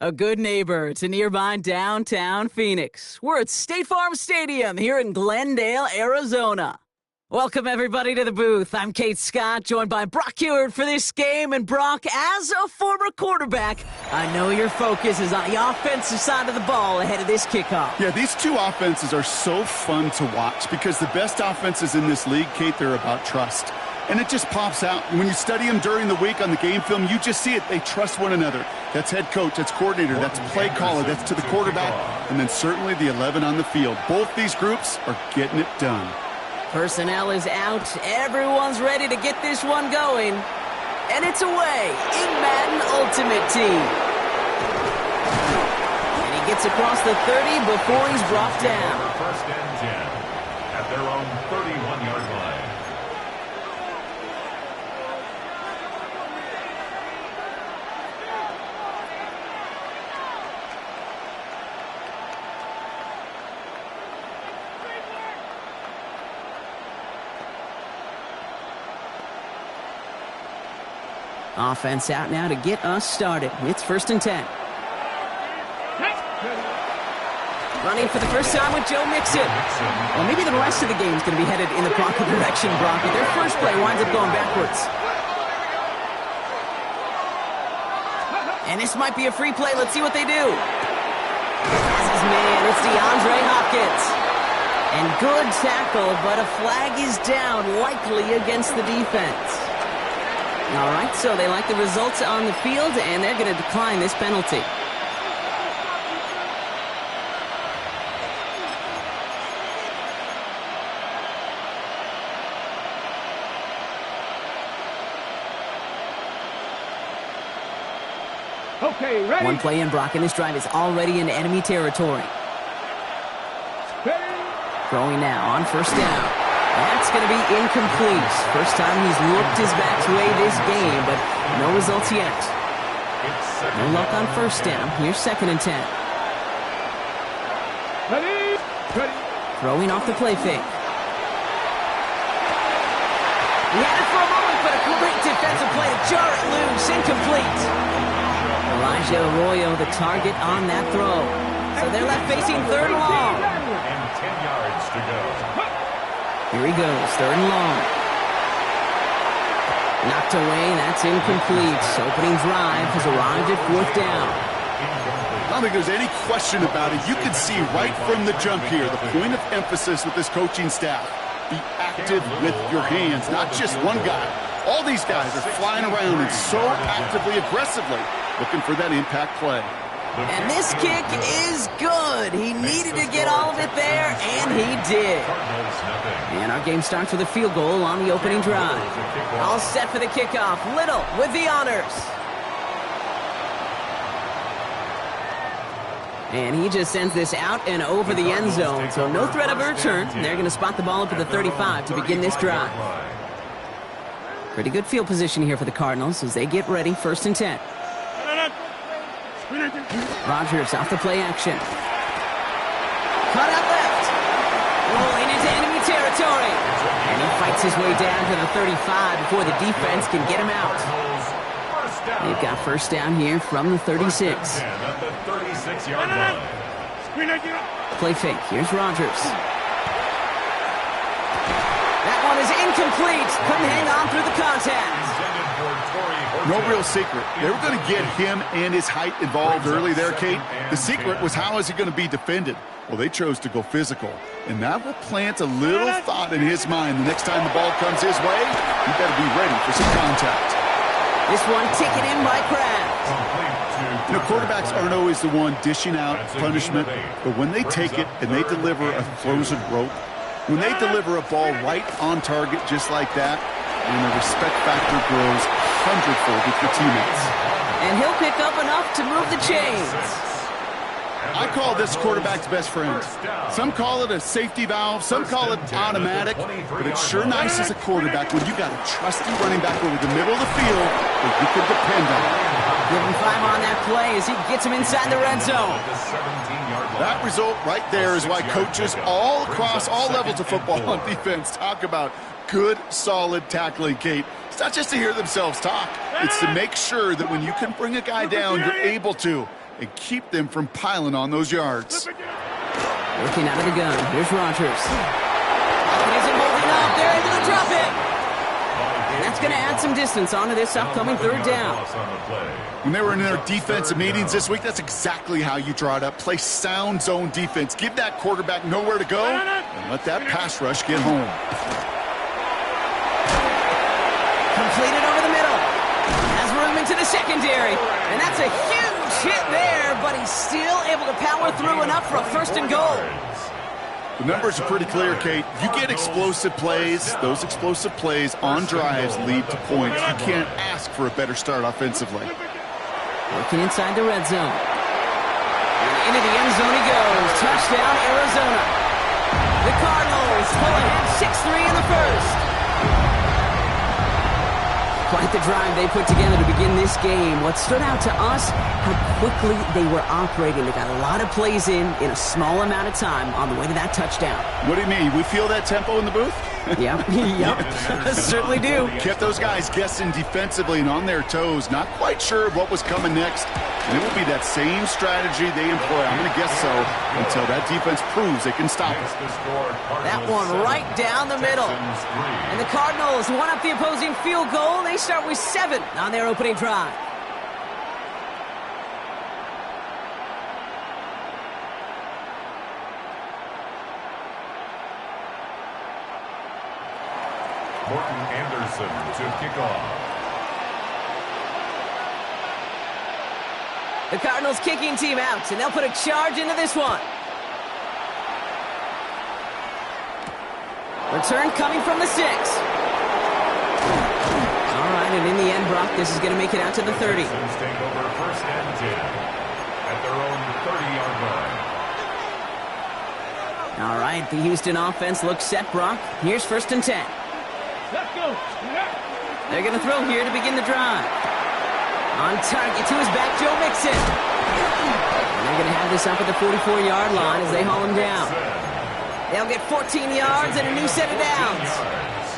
A good neighbor to nearby downtown Phoenix. We're at State Farm Stadium here in Glendale, Arizona. Welcome, everybody, to the booth. I'm Kate Scott, joined by Brock Heward for this game. And Brock, as a former quarterback, I know your focus is on the offensive side of the ball ahead of this kickoff. Yeah, these two offenses are so fun to watch because the best offenses in this league, Kate, they're about trust. And it just pops out. When you study them during the week on the game film, you just see it. They trust one another. That's head coach, that's coordinator, that's play caller, that's to the quarterback, and then certainly the 11 on the field. Both these groups are getting it done. Personnel is out. Everyone's ready to get this one going. And it's away in Madden Ultimate Team. And he gets across the 30 before he's brought down. First and 10 at their own 31-yard line. Offense out now to get us started. It's first and 10. Running for the first time with Joe Mixon. Well, maybe the rest of the game is going to be headed in the proper direction, Brock. Their first play winds up going backwards. And this might be a free play. Let's see what they do. This is man. It's DeAndre Hopkins. And good tackle, but a flag is down, likely against the defense. All right, so they like the results on the field, and they're going to decline this penalty. Okay, ready? One play in, Brock, and this drive is already in enemy territory. Throwing now on first down. That's going to be incomplete. First time he's looked his back's way this game, but no results yet. No luck on first down. Here's second and 10. Ready? Throwing off the play fake. He had it for a moment, but a great defensive play to jar it loose. Incomplete. Elijah Arroyo, the target on that throw. So they're left facing third and long. And 10 yards to go. Here he goes, third and long. Knocked away, that's incomplete. Opening drive has arrived at fourth down. I don't think there's any question about it. You can see right from the jump here, the point of emphasis with this coaching staff. Be active with your hands, not just one guy. All these guys are flying around and so actively, aggressively looking for that impact play. And this kick is good. He needed to get all of it there, and he did. And our game starts with a field goal on the opening drive. All set for the kickoff. Little with the honors. And he just sends this out and over the end zone, so no threat of a return. They're going to spot the ball up at the 35 to begin this drive. Pretty good field position here for the Cardinals as they get ready, first and 10. Rodgers off the play action. Cut out left. Rolling into enemy territory. And he fights his way down to the 35 before the defense can get him out. They've got first down here from the 36. At the 36-yard line. Play fake. Here's Rodgers. That one is incomplete. Couldn't hang on through the contact. No real secret. They were going to get him and his height involved early there, Kate. The secret was how is he going to be defended? Well, they chose to go physical, and that will plant a little thought in his mind. The next time the ball comes his way, he better be ready for some contact. This one taken in by Kraft. You know, quarterbacks aren't always the one dishing out punishment, but when they take it and they deliver a frozen rope, when they deliver a ball right on target just like that, and the respect factor grows hundredfold with your teammates. And he'll pick up enough to move the chains. I call this quarterback's best friend. Some call it a safety valve, some call it automatic, but it's sure nice as a quarterback when you got a trusty running back over the middle of the field that you can depend on. Give him 5 on that play as he gets him inside the red zone. That result right there is why coaches all across all levels of football on defense talk about good, solid tackling, Kate. It's not just to hear themselves talk. It's to make sure that when you can bring a guy down, you're able to. and keep them from piling on those yards. Working out of the gun. Here's Rodgers. Isn't holding up. They're able to drop it. And that's going to add some distance onto this upcoming third down. When they were in their defensive meetings this week, that's exactly how you draw it up. Play sound zone defense. Give that quarterback nowhere to go and let that pass rush get home. Completed over the middle. Has room into the secondary. And that's a huge hit there, but he's still able to power through enough for a first and goal. The numbers are pretty clear, Kate. You get explosive plays. Those explosive plays on drives lead to points. You can't ask for a better start offensively. Working inside the red zone. And into the end zone he goes. Touchdown, Arizona. The Cardinals pull ahead 6-3 in the first. Quite the drive they put together to begin this game. What stood out to us, how quickly they were operating. They got a lot of plays in a small amount of time on the way to that touchdown. What do you mean? We feel that tempo in the booth? Yep, certainly do. Kept those guys guessing defensively and on their toes, not quite sure of what was coming next. And it will be that same strategy they employ, I'm going to guess so, until that defense proves they can stop it. That one right down the middle. And the Cardinals one up the opposing field goal. They start with 7 on their opening drive. Morton Anderson to kick off. The Cardinals kicking team out, and they'll put a charge into this one. Return coming from the 6. All right, and in the end, Brock, this is going to make it out to the 30. Take over first and 10 at their own 30-yard line. All right, the Houston offense looks set, Brock. Here's first and 10. Let's go. They're going to throw here to begin the drive. On target to his back, Joe Mixon. And they're going to have this up at the 44-yard line as they haul him down. They'll get 14 yards and a new set of downs.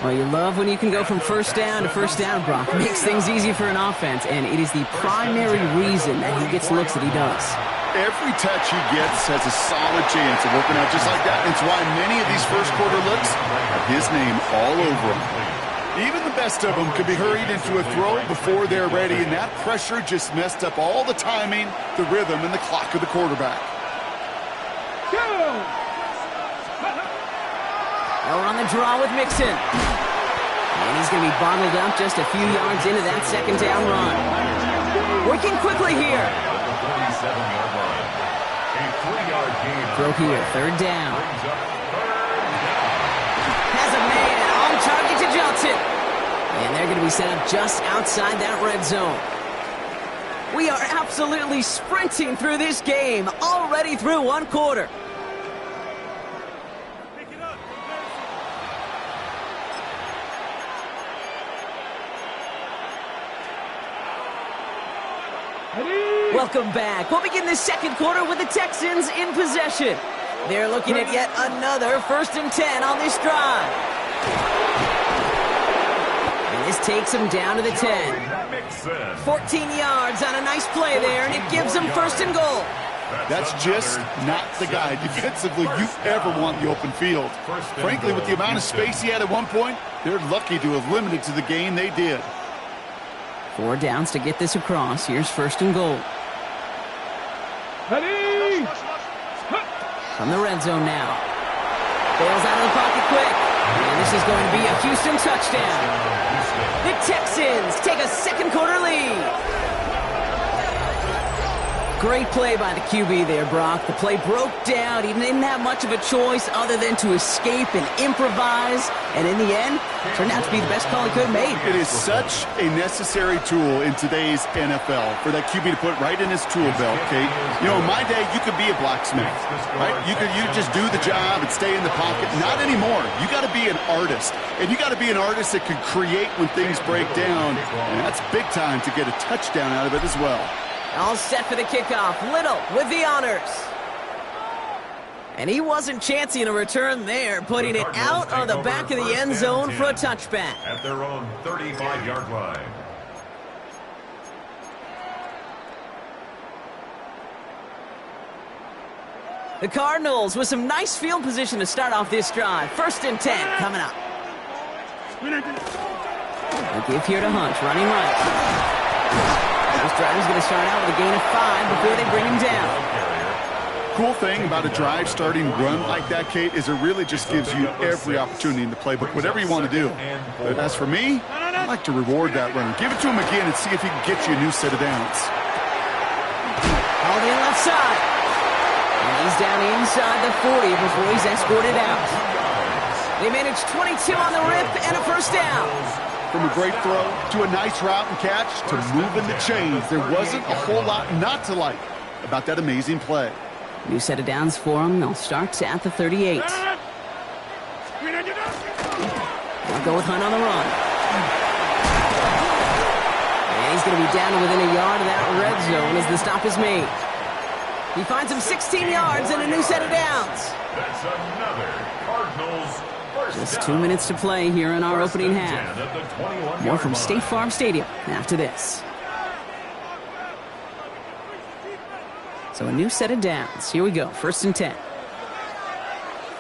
Well, you love when you can go from first down to first down, Brock. Makes things easy for an offense, and it is the primary reason that he gets looks that he does. Every touch he gets has a solid chance of working out just like that. It's why many of these first quarter looks have his name all over them. Even the best of them could be hurried into a throw before they're ready, and that pressure just messed up all the timing, the rhythm, and the clock of the quarterback. They'll run the draw with Mixon. And he's going to be bottled up just a few yards into that second down run. Working quickly here. Throw here, third down. Has a man on target to Johnson. And they're going to be set up just outside that red zone. We are absolutely sprinting through this game, already through one quarter. Welcome back. We'll begin the second quarter with the Texans in possession. They're looking at yet another first and 10 on this drive. And this takes them down to the 10. 14 yards on a nice play there, and it gives them first and goal. That's just not the guy defensively you ever want in the open field. Frankly, with the amount of space he had at one point, they're lucky to have limited to the game they did. 4 downs to get this across. Here's first and goal. Ready? From the red zone now. Bails out of the pocket quick. And this is going to be a Houston touchdown. The Texans take a second quarter lead. Great play by the QB there, Brock. The play broke down. He didn't have much of a choice other than to escape and improvise. And in the end, turned out to be the best call he could have made. It is such a necessary tool in today's NFL for that QB to put right in his tool belt, Kate. You know, in my day, you could be a blacksmith, right? You just do the job and stay in the pocket. Not anymore. You got to be an artist. And you got to be an artist that can create when things break down. And that's big time to get a touchdown out of it as well. All set for the kickoff. Little with the honors. And he wasn't chancing a return there, putting it out on the back of the end zone for a touchback. At their own 35-yard line. The Cardinals with some nice field position to start off this drive. 1st and 10 coming up. The give here to Hunt, running right. This drive is going to start out with a gain of 5 before they bring him down. Cool thing about a drive starting run like that, Kate, is it really just gives you every opportunity in the playbook, whatever you want to do. But as for me, I like to reward that runner. Give it to him again and see if he can get you a new set of downs. Hauled in left side. And he's down inside the 40 before he's escorted out. They managed 22 on the rip and a 1st down. From a great throw to a nice route and catch to moving the chains, there wasn't a whole lot not to like about that amazing play. New set of downs for him. They'll start at the 38. They'll go with Hunt on the run. And he's going to be down to within a yard of that red zone as the stop is made. He finds him 16 yards and a new set of downs. That's another Cardinals first Just down. 2 minutes to play here in our opening half. At the 21-yard More from line. State Farm Stadium after this. So a new set of downs. Here we go. 1st and 10.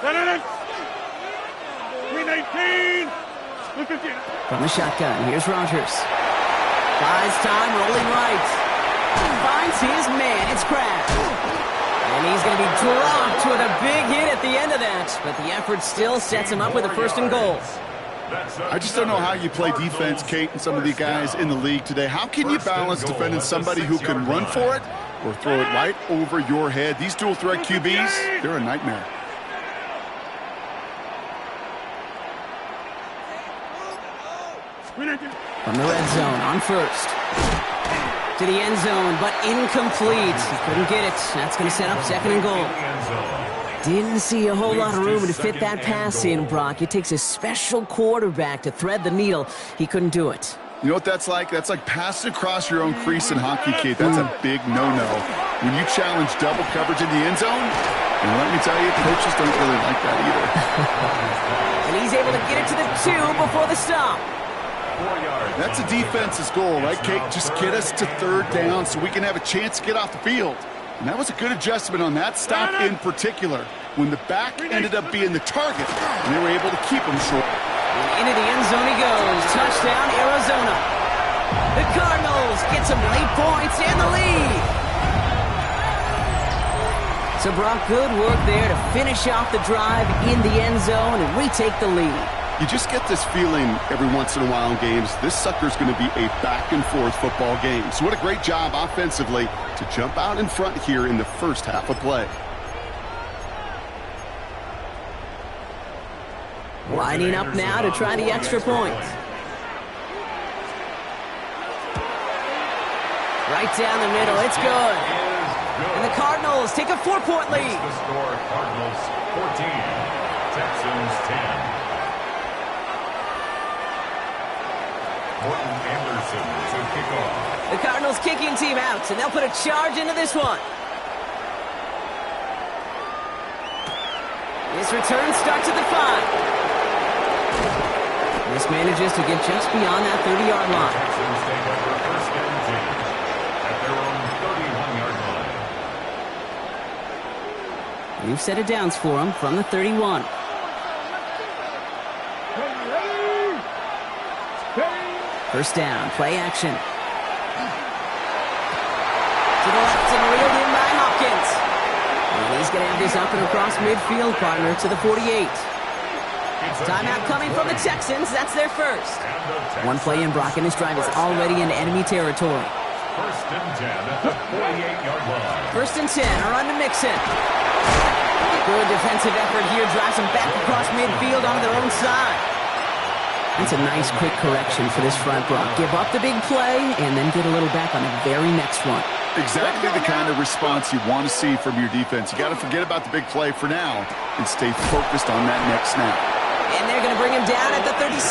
319. From the shotgun, here's Rogers. Buys time, rolling right. Finds his man. It's Kraft. And he's going to be dropped with a big hit at the end of that. But the effort still sets him up with a 1st and goal. I just don't know how you play defense, Kate, and some of the guys in the league today. How can you balance defending somebody who can run for it or throw it right over your head? These dual threat QBs, they're a nightmare. From the red zone on 1st. To the end zone, but incomplete. He couldn't get it. That's going to set up 2nd and goal. Didn't see a whole lot of room to fit that pass in, Brock. It takes a special quarterback to thread the needle. He couldn't do it. You know what that's like? That's like passing across your own crease in hockey, Kate. That's a big no-no. When you challenge double coverage in the end zone, and let me tell you, coaches don't really like that either. And he's able to get it to the 2 before the stop. That's a defense's goal, right, Kate? Just get us to 3rd down so we can have a chance to get off the field. And that was a good adjustment on that stop in particular, when the back ended up being the target, and they were able to keep him short. Into the end zone he goes. Touchdown, Arizona. The Cardinals get some late points and the lead. So, Brock, good work there to finish off the drive in the end zone and retake the lead. You just get this feeling every once in a while in games, this sucker's going to be a back-and-forth football game. So what a great job offensively to jump out in front here in the 1st half of play. Lining up now to try the extra point. Right down the middle, it's good. And the Cardinals take a 4-point lead. The score, Cardinals 14, Texans 10. Morton Anderson to kick off. The Cardinals kicking team out, and they'll put a charge into this one. This return starts at the 5. This manages to get just beyond that 30-yard line. Texans take over 1st and 10 at their own 31-yard line. New set of downs for him from the 31. First down, play action. To the left and reeled in by Hopkins. And he's going to have this up and across midfield, partner, to the 48. Timeout coming from the Texans. That's their 1st. One play in, Brock, and this drive is already in enemy territory. 1st and 10 at the 48-yard line. 1st and 10, a run to Mixon. Good defensive effort here, drives them back across midfield onto their own side. That's a nice quick correction for this front, Brock. Give up the big play and then get a little back on the very next one. Exactly the kind of response you want to see from your defense. You got to forget about the big play for now and stay focused on that next snap. And they're going to bring him down at the 36.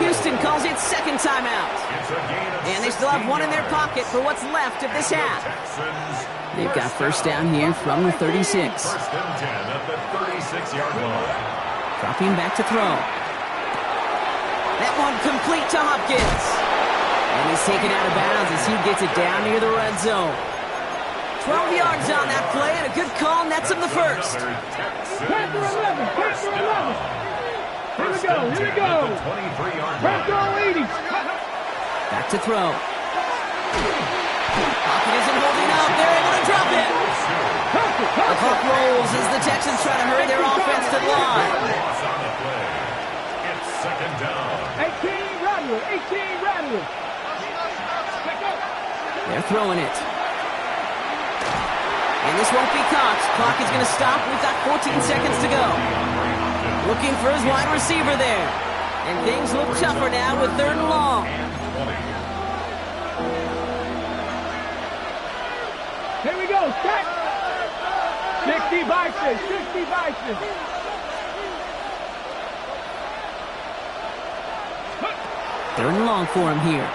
Houston calls it 2nd timeout. And they still have 1 in their pocket for what's left of this half. They've got 1st down here from the 36. 1st and 10 at the 36-yard line. Dropping back to throw. That one complete to Hopkins. And he's taken out of bounds as he gets it down near the red zone. 12 yards on that play, and a good call nets him the first. Panther 11, Panther 11. Here we go, here we go. Panther 80. Back to throw. Pocket isn't holding up. They're able to drop it. The clock rolls as the Texans try to hurry their offense to the line. It's second down. 18 Rattler, 18 Rattler. They're throwing it. And this won't be caught. Clock is going to stop. We've got 14 seconds to go. Looking for his wide receiver there. And things look tougher now with 3rd and long. Here we go, set. 60 Bison, 60 Bison. Third and long for him here.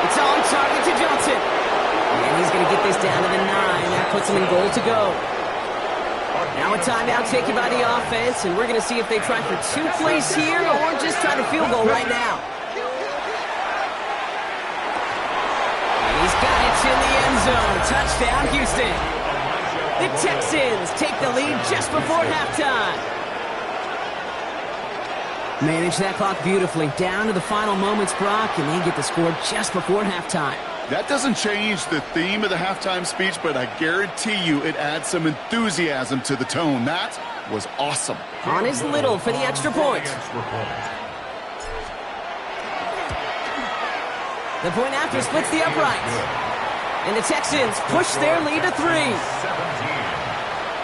It's on target to Johnson. And he's going to get this down to the 9. That puts him in goal to go. Now a timeout taken by the offense, and we're going to see if they try for 2 plays here or just try to field goal right now. And he's got it in the end zone. Touchdown, Houston. The Texans take the lead just before halftime. Manage that clock beautifully. Down to the final moments, Brock, and they get the score just before halftime. That doesn't change the theme of the halftime speech, but I guarantee you it adds some enthusiasm to the tone. That was awesome. On is Little for the extra point. The point after splits the uprights. And the Texans push their lead to 3. 17.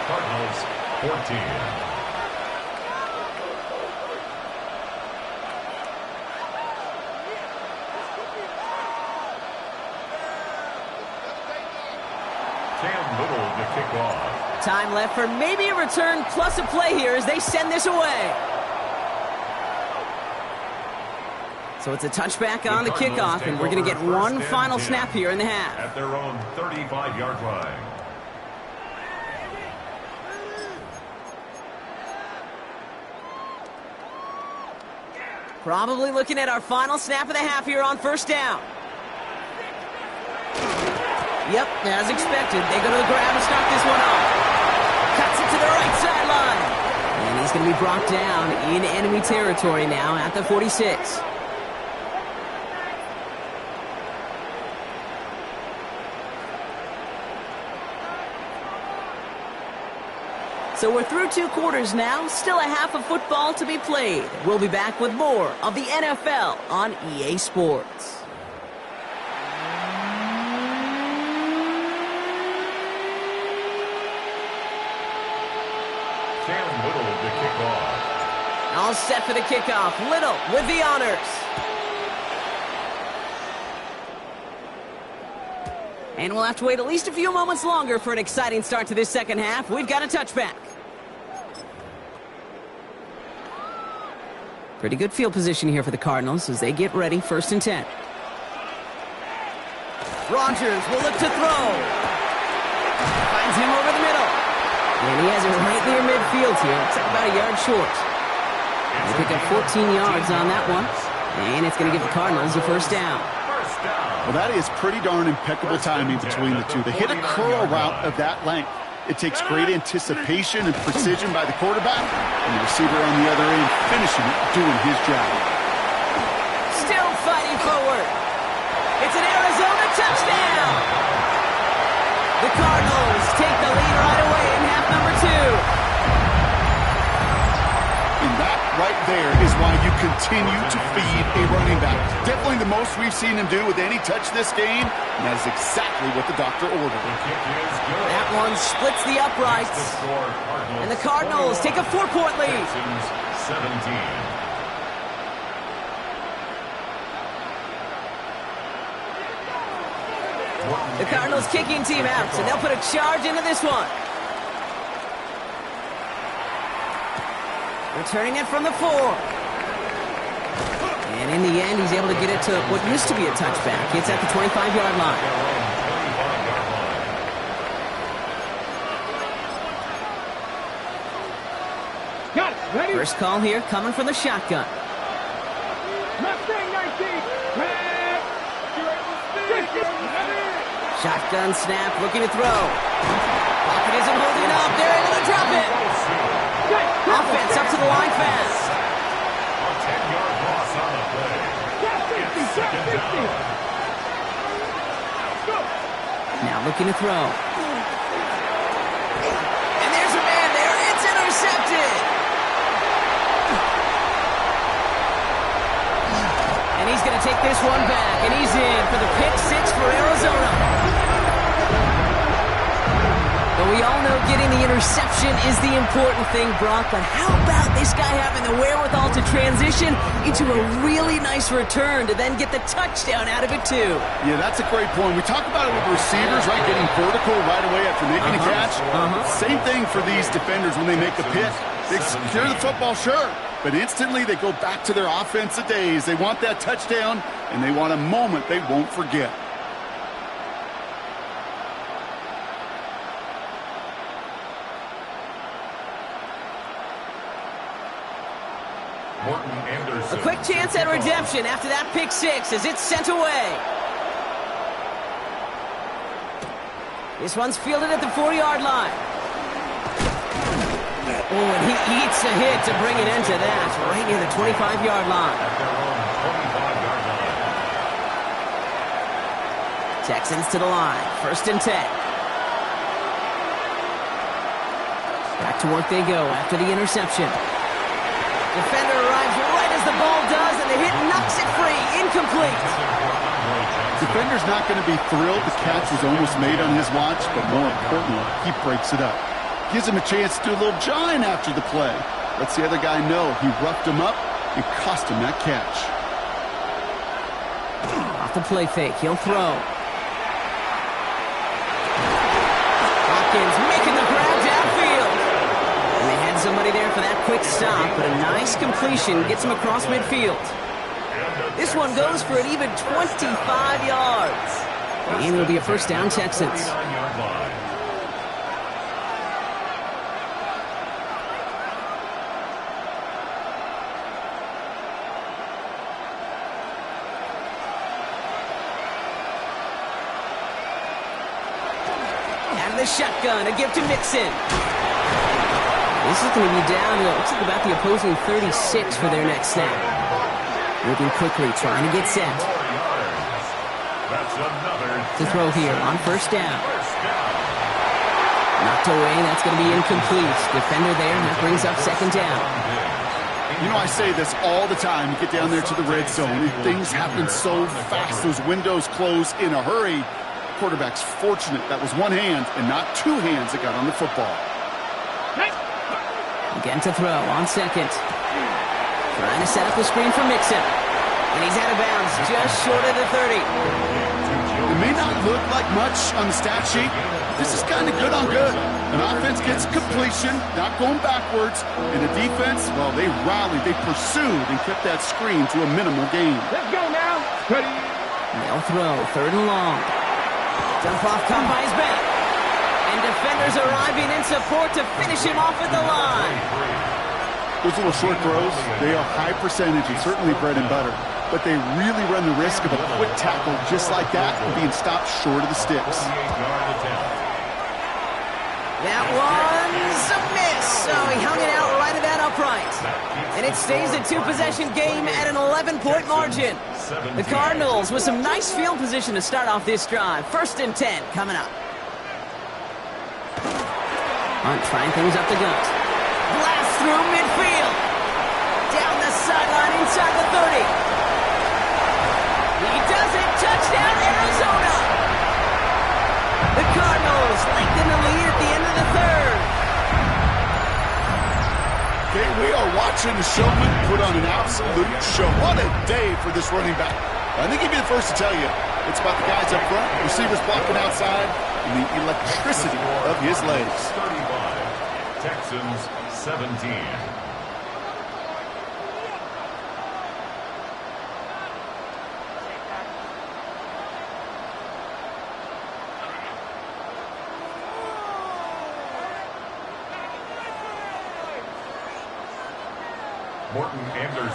Cardinals 14. Time left for maybe a return plus a play here as they send this away. So it's a touchback on the kickoff, and we're going to get one final snap here in the half. At their own 35-yard line. Probably looking at our final snap of the half here on 1st down. Yep, as expected, they go to the grab and start this one off. Cuts it to the right sideline. And he's going to be brought down in enemy territory now at the 46. So we're through 2 quarters now, still a half of football to be played. We'll be back with more of the NFL on EA Sports. All set for the kickoff. Little with the honors. And we'll have to wait at least a few moments longer for an exciting start to this second half. We've got a touchback. Pretty good field position here for the Cardinals as they get ready, 1st and 10. Rodgers will look to throw. Finds him over the middle. And he has it right near midfield here. It's like about a yard short. They pick up 14 yards on that one. And it's going to give the Cardinals a 1st down. Well, that is pretty darn impeccable timing between the two. They hit a curl route of that length. It takes great anticipation and precision by the quarterback, and the receiver on the other end finishing it, doing his job. Still fighting forward. It's an Arizona touchdown. The Cardinals take the lead right away in half number 2. And that right there is why you continue to feed a running back. Definitely the most we've seen him do with any touch this game, and that is exactly what the doctor ordered. That one splits the uprights, and the Cardinals take a 4-point lead. 17. The Cardinals kicking team out, so they'll put a charge into this one. Returning it from the 4. And in the end, he's able to get it to what used to be a touchback. It's at the 25-yard line. Got it. Ready? First call here coming from the shotgun. Mustang 19. Shotgun snap, looking to throw. Pocket isn't holding up. They're able to drop it. Offense up to the line fast. A 10-yard loss on the play. It's second down. Now looking to throw. And there's a man there. It's intercepted. And he's going to take this one back. And he's in for the pick six for Arizona. But we all know getting the interception is the important thing, Brock. But how about this guy having the wherewithal to transition into a really nice return to then get the touchdown out of it, too? Yeah, that's a great point. We talk about it with receivers, right, getting vertical right away after making a catch. Same thing for these defenders when they make a pick. They secure the football, sure, but instantly they go back to their offensive days. They want that touchdown, and they want a moment they won't forget. A quick chance at redemption after that pick six as it's sent away. This one's fielded at the 4-yard line. Oh, and he eats a hit to bring it into that, right near the 25-yard line. Texans to the line, 1st and 10. Back to work they go after the interception. Defender arrives right as the ball does, and the hit knocks it free. Incomplete. Defender's not going to be thrilled the catch was almost made on his watch, but more importantly, he breaks it up. Gives him a chance to do a little jawing after the play. Lets the other guy know he roughed him up and cost him that catch. Off the play fake, he'll throw. Hopkins making the grab downfield. And they had somebody there for that quick stop, but a nice completion gets him across midfield. This one goes for an even 25 yards. And it'll be a 1st down, Texans. The shotgun, a give to Mixon. This is going to be down, it looks like about the opposing 36 for their next snap. Moving quickly, trying to get set. To throw here on 1st down. Knocked away, that's going to be incomplete. Defender there, that brings up 2nd down. You know, I say this all the time. You get down there to the red zone, and things happen so fast. Those windows close in a hurry. Quarterback's fortunate that was one hand and not two hands that got on the football. Again to throw on 2nd. Trying to set up the screen for Mixon. And he's out of bounds just short of the 30. It may not look like much on the stat sheet. This is kind of good on good. An offense gets completion, not going backwards. And the defense, well, they rallied, they pursued, and kept that screen to a minimal gain. Let's go now. Ready. They'll throw 3rd and long. Dump off caught by his back. And defenders arriving in support to finish him off at the line. Those little short throws, they are high percentage and certainly bread and butter. But they really run the risk of a quick tackle just like that and being stopped short of the sticks. That one's a miss. So he hung it out right at that upright. And it stays a 2-possession game at an 11-point margin. The Cardinals with some nice field position to start off this drive. 1st and 10 coming up. Hunt trying things up the gut. Blast through midfield. Down the sideline inside the 30. He does it. Touchdown, Arizona. The Cardinals lengthen the lead at the end of the 3rd. Okay, we are watching the showman put on an absolute show. What a day for this running back. I think he'd be the first to tell you it's about the guys up front, receivers blocking outside, and the electricity of his legs. 35, Texans 17.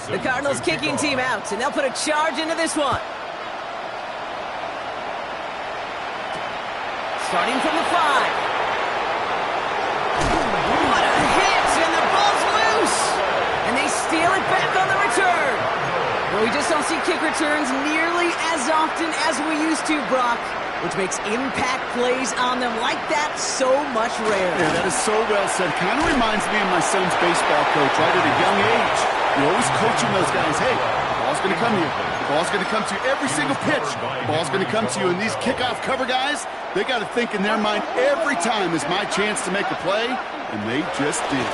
The Cardinals kicking team out, and they'll put a charge into this one. starting from the 5. What a hit, and the ball's loose. And they steal it back on the return. Well, we just don't see kick returns nearly as often as we used to, Brock, which makes impact plays on them like that so much rarer. Yeah, that is so well said. Kind of reminds me of my son's baseball coach, right at a young age. You're always coaching those guys, hey, the ball's going to come to you. The ball's going to come to you every single pitch. The ball's going to come to you. And these kickoff cover guys, they got to think in their mind every time is my chance to make a play, and they just did.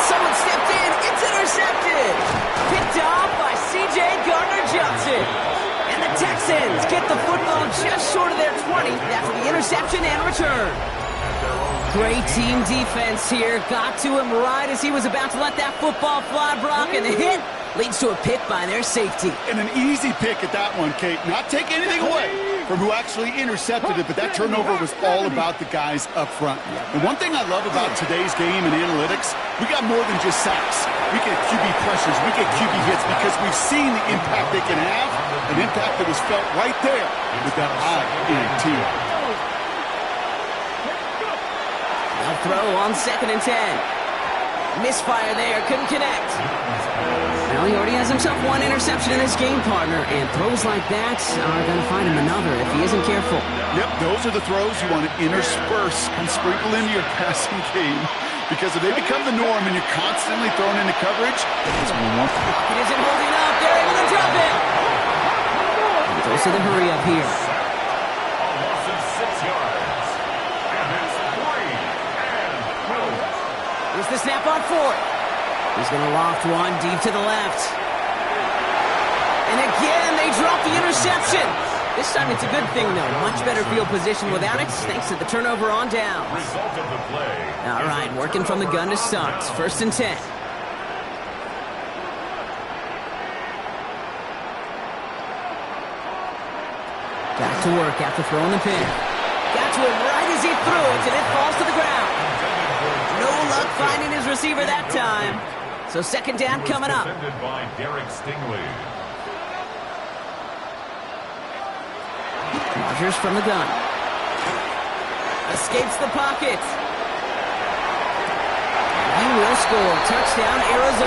Someone stepped in. It's intercepted. Picked off by C.J. Gardner-Johnson. And the Texans get the football just short of their 20 after the interception and return. Great team defense here. Got to him right as he was about to let that football fly, Brock, and the hit leads to a pick by their safety. And an easy pick at that one, Kate. Not take anything away from who actually intercepted it, but that turnover was all about the guys up front. And one thing I love about today's game and analytics, we got more than just sacks. We get QB pressures, we get QB hits because we've seen the impact they can have, an impact that was felt right there with that INT. Now throw on 2nd and 10. Misfire there, couldn't connect. Well, he already has himself one interception in his game, partner, and throws like that are going to find him another if he isn't careful. Yep, those are the throws you want to intersperse and sprinkle into your passing game, because if they become the norm and you're constantly thrown into coverage, that's when you want to. It isn't holding up. They're able to drop it. He goes to the hurry up here. A loss of 6 yards. And it's 3 and 2. Here's the snap on 4th. He's going to loft one deep to the left. And again, they drop the interception. This time it's a good thing, though. Much better field position without it, thanks to the turnover on downs. Result of the play. All right, working from the gun to start. 1st and 10. Back to work after throwing the pin. Got to him right as he threw it, and it falls to the ground. No luck finding his receiver that time. So 2nd down coming up. Defended by Derek Stingley. Rodgers from the gun. Escapes the pocket. He will score. Touchdown, Arizona.